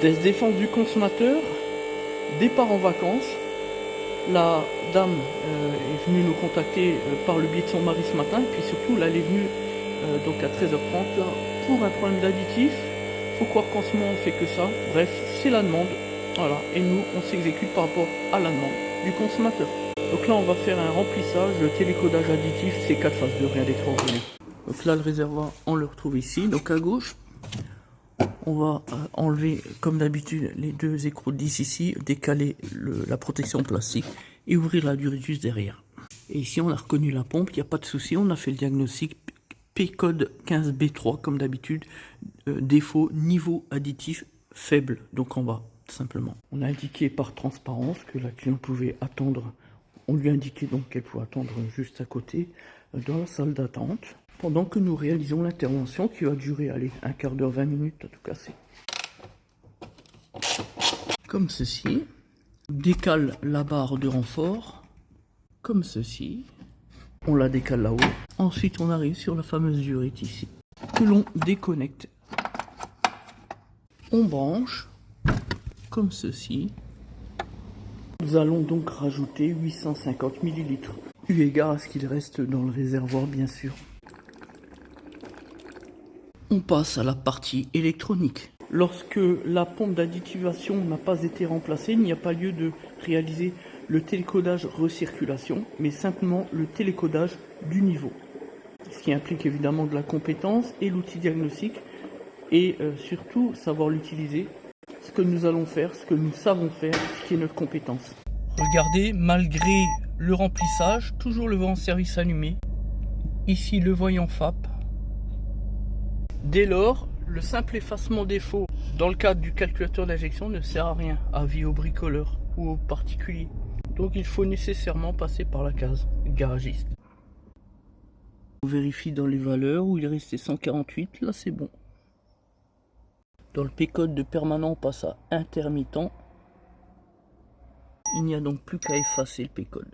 Des défenses du consommateur, départ en vacances. La dame est venue nous contacter par le biais de son mari ce matin, et puis surtout là elle est venue donc à 13h30 là, pour un problème d'additif. Faut croire qu'en ce moment on fait que ça. Bref, c'est la demande. Voilà, et nous on s'exécute par rapport à la demande du consommateur. Donc là on va faire un remplissage, le télécodage additif, c'est 4 phases de rien d'extraordinaire. Donc là le réservoir on le retrouve ici, donc à gauche. On va enlever comme d'habitude les deux écrous de 10 ici, décaler la protection plastique et ouvrir la durée juste derrière. Et ici on a reconnu la pompe, il n'y a pas de souci, on a fait le diagnostic P-code 15B3 comme d'habitude, défaut niveau additif faible, donc en bas simplement. On a indiqué par transparence que la cliente pouvait attendre, on lui a indiqué donc qu'elle pouvait attendre juste à côté dans la salle d'attente, pendant que nous réalisons l'intervention qui va durer, allez, un quart d'heure, 20 minutes à tout casser. Comme ceci. Décale la barre de renfort, comme ceci. On la décale là-haut. Ensuite, on arrive sur la fameuse durite ici, que l'on déconnecte. On branche, comme ceci. Nous allons donc rajouter 850 ml, eu égard à ce qu'il reste dans le réservoir, bien sûr. On passe à la partie électronique. Lorsque la pompe d'additivation n'a pas été remplacée, il n'y a pas lieu de réaliser le télécodage recirculation, mais simplement le télécodage du niveau. Ce qui implique évidemment de la compétence et l'outil diagnostic, et surtout savoir l'utiliser, ce que nous allons faire, ce que nous savons faire, ce qui est notre compétence. Regardez, malgré le remplissage, toujours le volant service allumé. Ici le voyant FAP. Dès lors, le simple effacement défaut dans le cadre du calculateur d'injection ne sert à rien, avis aux bricoleurs ou aux particuliers. Donc il faut nécessairement passer par la case garagiste. On vérifie dans les valeurs où il est resté 148, là c'est bon. Dans le P-code de permanent, on passe à intermittent. Il n'y a donc plus qu'à effacer le P-code.